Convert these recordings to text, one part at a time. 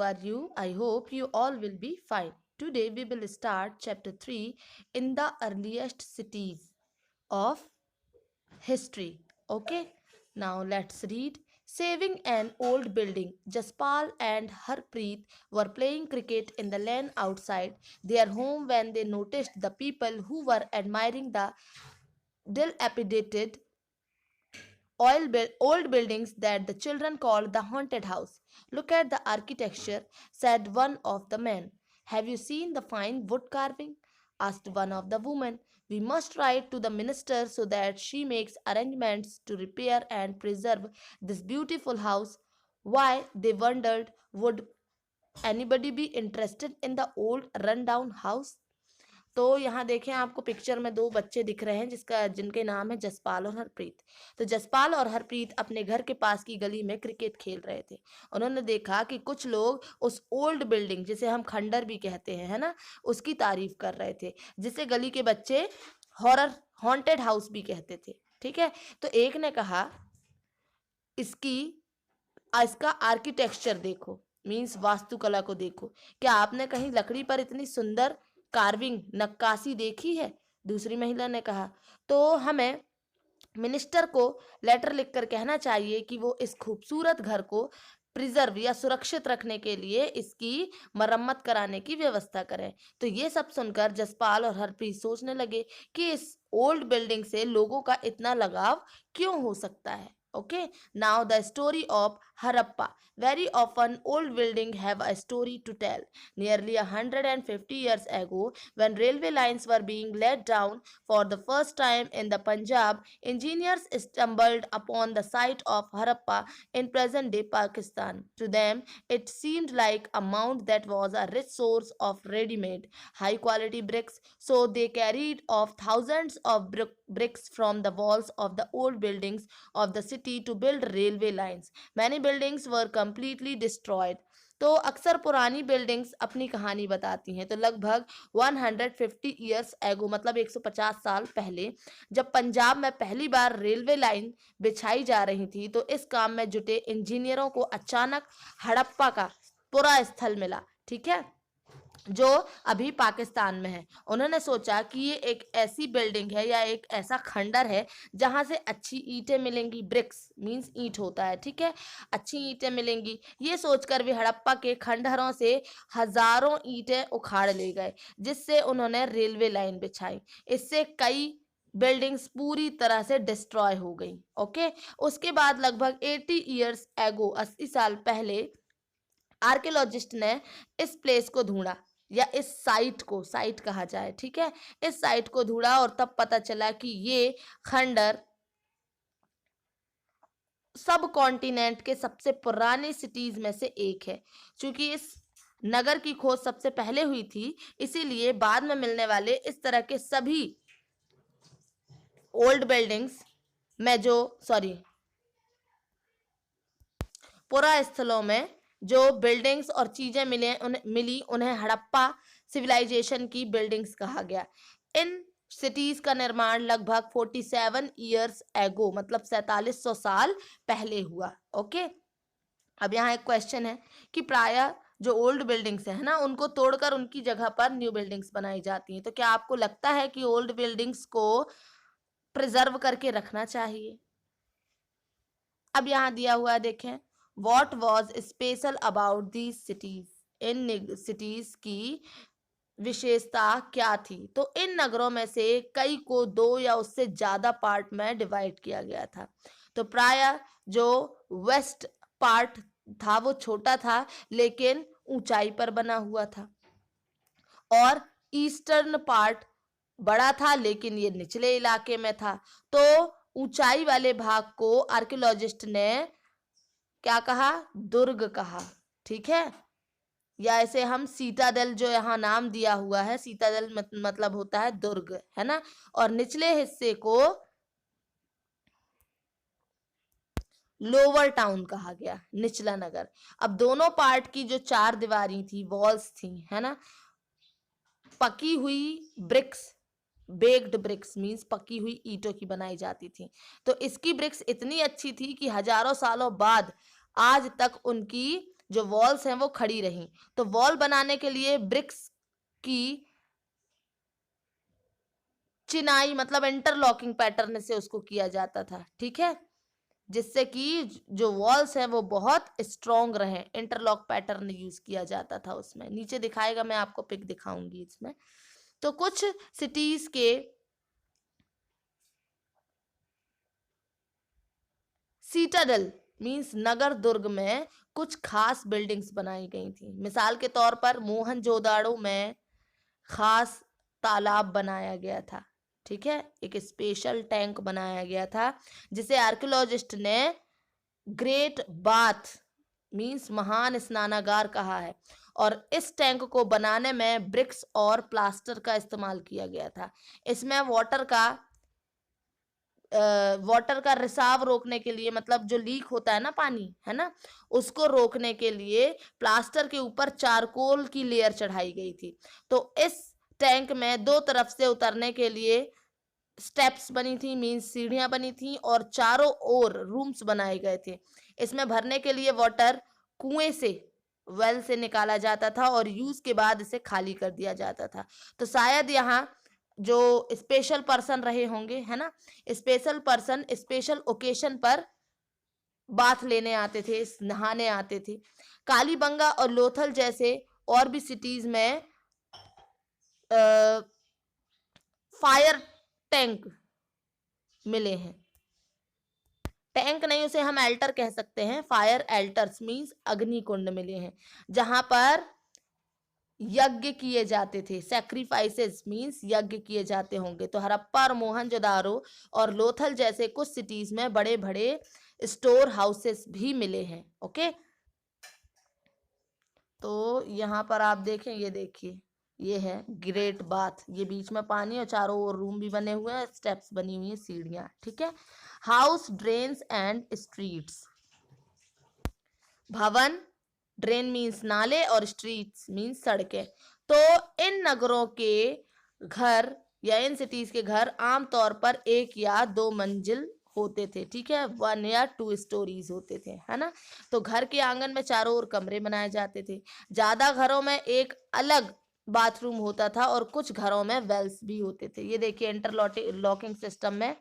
are you? I hope you all will be fine. Today we will start chapter 3 in the earliest cities of history. Okay, now let's read. Saving an old building. Jaspal and Harpreet were playing cricket in the lane outside their home when they noticed the people who were admiring the dilapidated old buildings that the children called the haunted house. Look at the architecture, said one of the men. Have you seen the fine wood carving? Asked one of the women. We must write to the minister so that she makes arrangements to repair and preserve this beautiful house. Why, they wondered, would anybody be interested in the old run-down house? तो यहाँ देखें, आपको picture में दो बच्चे दिख रहे हैं जिनके नाम है जसपाल और हरप्रीत। तो जसपाल और हरप्रीत अपने घर के पास की गली में क्रिकेट खेल रहे थे। उन्होंने देखा कि कुछ लोग उस ओल्ड बिल्डिंग, जिसे हम खंडर भी कहते हैं, है ना, उसकी तारीफ कर रहे थे, जिसे गली के बच्चे हॉरर हॉन्टेड हाउस भी कहते थे। ठीक है, तो एक ने कहा इसका आर्किटेक्चर देखो, मीन्स वास्तुकला को देखो, क्या आपने कहीं लकड़ी पर इतनी सुंदर कार्विंग नक्काशी देखी है? दूसरी महिला ने कहा, तो हमें मिनिस्टर को लेटर लिखकर कहना चाहिए कि वो इस खूबसूरत घर को प्रिजर्व या सुरक्षित रखने के लिए इसकी मरम्मत कराने की व्यवस्था करें। तो ये सब सुनकर जसपाल और हरप्रीत सोचने लगे कि इस ओल्ड बिल्डिंग से लोगों का इतना लगाव क्यों हो सकता है। Okay, now the story of Harappa. Very often old buildings have a story to tell. Nearly 150 years ago, when railway lines were being laid down for the first time in the Punjab, engineers stumbled upon the site of Harappa in present-day Pakistan. To them, it seemed like a mound that was a rich source of ready-made, high-quality bricks, so they carried off thousands of bricks from the walls of the old buildings of the city to build railway lines. Many buildings were completely destroyed. तो अक्सर पुरानी buildings अपनी कहानी बताती हैं। तो लगभग 150 years ago, मतलब 150 साल पहले, जब पंजाब में पहली बार रेलवे लाइन बिछाई जा रही थी, तो इस काम में जुटे इंजीनियरों को अचानक हड़प्पा का पूरा स्थल मिला। ठीक है, जो अभी पाकिस्तान में है। उन्होंने सोचा कि ये एक ऐसी बिल्डिंग है या एक ऐसा खंडर है जहां से अच्छी ईंटें मिलेंगी। ब्रिक्स मींस ईंट होता है, ठीक है, अच्छी ईंटें मिलेंगी। ये सोचकर वे हड़प्पा के खंडहरों से हजारों ईंटें उखाड़ ले गए, जिससे उन्होंने रेलवे लाइन बिछाई। इससे कई बिल्डिंग्स पूरी तरह से डिस्ट्रॉय हो गई। ओके, उसके बाद लगभग 80 ईयर्स एगो, 80 साल पहले, आर्कियोलॉजिस्ट ने इस प्लेस को ढूंढा, या इस साइट को, साइट कहा जाए, ठीक है, इस साइट को ढूंढा और तब पता चला कि ये खंडर सब कॉन्टिनेंट के सबसे पुराने सिटीज में से एक है। क्योंकि इस नगर की खोज सबसे पहले हुई थी, इसीलिए बाद में मिलने वाले इस तरह के सभी ओल्ड बिल्डिंग्स में पुरा स्थलों में जो बिल्डिंग्स और चीजें मिली उन्हें हड़प्पा सिविलाइजेशन की बिल्डिंग्स कहा गया। इन सिटीज का निर्माण लगभग 47 ईयर्स एगो, मतलब 4700 साल पहले हुआ। ओके, अब यहाँ एक क्वेश्चन है कि प्रायः जो ओल्ड बिल्डिंग्स है ना, उनको तोड़कर उनकी जगह पर न्यू बिल्डिंग्स बनाई जाती हैं। तो क्या आपको लगता है कि ओल्ड बिल्डिंग्स को प्रिजर्व करके रखना चाहिए? अब यहाँ दिया हुआ देखें, What was special about these cities? In cities की विशेषता क्या थी? तो इन नगरों में से कई को 2 या उससे ज्यादा पार्ट में डिवाइड किया गया था। तो प्रायः जो वेस्ट पार्ट था वो छोटा था लेकिन ऊंचाई पर बना हुआ था, और ईस्टर्न पार्ट बड़ा था लेकिन ये निचले इलाके में था। तो ऊंचाई वाले भाग को आर्कियोलॉजिस्ट ने क्या कहा? दुर्ग कहा। ठीक है, या इसे हम सीतादल, जो यहाँ नाम दिया हुआ है सीतादल, मतलब होता है दुर्ग, है ना। और निचले हिस्से को लोअर टाउन कहा गया, निचला नगर। अब दोनों पार्ट की जो 4 दीवारी थी, वॉल्स थी, है ना, पकी हुई ब्रिक्स, बेक्ड ब्रिक्स मींस पकी हुई ईंटों की बनाई जाती थी। तो इसकी ब्रिक्स इतनी अच्छी थी कि हजारों सालों बाद आज तक उनकी जो वॉल्स हैं वो खड़ी रहीं। तो वॉल बनाने के लिए ब्रिक्स की चिनाई मतलब इंटरलॉकिंग पैटर्न से उसको किया जाता था, ठीक है, जिससे कि जो वॉल्स हैं वो बहुत स्ट्रॉन्ग रहे। इंटरलॉक पैटर्न यूज किया जाता था उसमें। नीचे दिखाएगा, मैं आपको पिक दिखाऊंगी इसमें। तो कुछ सिटीज के सीटाडल मींस नगर दुर्ग में कुछ खास बिल्डिंग्स बनाई गई थी। मिसाल के तौर पर मोहनजोदाड़ो में खास तालाब बनाया गया था, ठीक है, एक स्पेशल टैंक बनाया गया था जिसे आर्कियोलॉजिस्ट ने ग्रेट बाथ मींस महान स्नानागार कहा है। और इस टैंक को बनाने में ब्रिक्स और प्लास्टर का इस्तेमाल किया गया था। इसमें वाटर का रिसाव रोकने के लिए, मतलब जो लीक होता है ना पानी, है ना, उसको रोकने के लिए प्लास्टर के ऊपर चारकोल की लेयर चढ़ाई गई थी। तो इस टैंक में दो तरफ से उतरने के लिए स्टेप्स बनी थी मींस सीढ़ियां बनी थी और चारों ओर रूम्स बनाए गए थे। इसमें भरने के लिए वाटर कुएं से, वेल से निकाला जाता था और यूज के बाद इसे खाली कर दिया जाता था। तो शायद यहाँ जो स्पेशल पर्सन रहे होंगे, है ना, स्पेशल पर्सन स्पेशल ओकेशन पर बाथ लेने आते थे, नहाने आते थे। कालीबंगा और लोथल जैसे और भी सिटीज में फायर टैंक मिले हैं। टैंक नहीं, उसे हम एल्टर कह सकते हैं। फायर एल्टर्स मींस अग्नि कुंड मिले हैं जहां पर यज्ञ किए जाते थे। सैक्रिफाइसेस मींस यज्ञ किए जाते होंगे। तो हड़प्पा और मोहनजोदारो और लोथल जैसे कुछ सिटीज में बड़े बड़े स्टोर हाउसेस भी मिले हैं। ओके, तो यहाँ पर आप देखें, ये देखिए, ये है ग्रेट बाथ, ये बीच में पानी और चारों ओर रूम भी बने हुए हैं, स्टेप्स बनी हुई हैं, सीढ़ियां, ठीक है। House, drains and streets. भवन, ड्रेन मीन्स नाले और स्ट्रीट्स मीन्स सड़कें। तो इन नगरों के घर या इन सिटीज के घर आमतौर पर एक या दो मंजिल होते थे, ठीक है, 1 या 2 स्टोरीज होते थे, है ना। तो घर के आंगन में चारों ओर कमरे बनाए जाते थे। ज्यादा घरों में एक अलग बाथरूम होता था और कुछ घरों में वेल्स भी होते थे। ये देखिए इंटरलॉकिंग सिस्टम में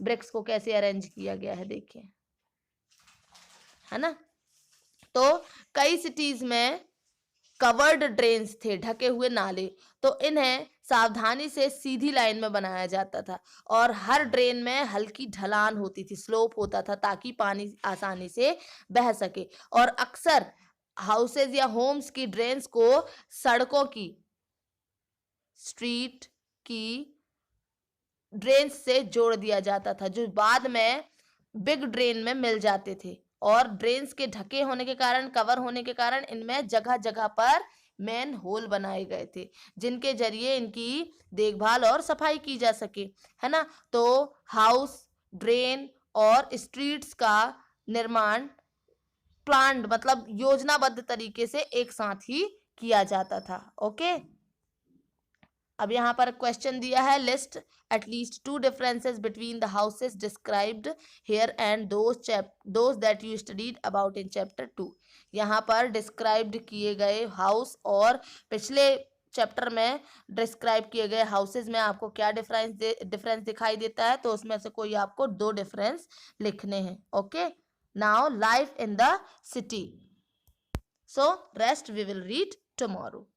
ब्रिक्स को कैसे अरेंज किया गया है, देखिए, है ना। तो कई सिटीज में कवर्ड ड्रेन्स थे, ढके हुए नाले। तो इन्हें सावधानी से सीधी लाइन में बनाया जाता था और हर ड्रेन में हल्की ढलान होती थी, स्लोप होता था, ताकि पानी आसानी से बह सके। और अक्सर हाउसेज या होम्स की ड्रेन्स को सड़कों की, स्ट्रीट की ड्रेन्स से जोड़ दिया जाता था, जो बाद में बिग ड्रेन में मिल जाते थे। और ड्रेन्स के ढके होने के कारण, कवर होने के कारण, इनमें जगह जगह पर मैन होल बनाए गए थे जिनके जरिए इनकी देखभाल और सफाई की जा सके, है ना। तो हाउस, ड्रेन और स्ट्रीट्स का निर्माण प्लान्ड मतलब योजनाबद्ध तरीके से एक साथ ही किया जाता था। ओके, अब यहाँ पर क्वेश्चन दिया है, list at least 2 differences between the houses described here and those that you studied about in chapter 2। यहाँ पर डिस्क्राइब्ड किए गए हाउस और पिछले चैप्टर में डिस्क्राइब किए गए हाउसेज में आपको क्या डिफरेंस दिखाई देता है। तो उसमें से कोई आपको 2 डिफरेंस लिखने हैं। Okay, now life in the city, so rest we will read tomorrow.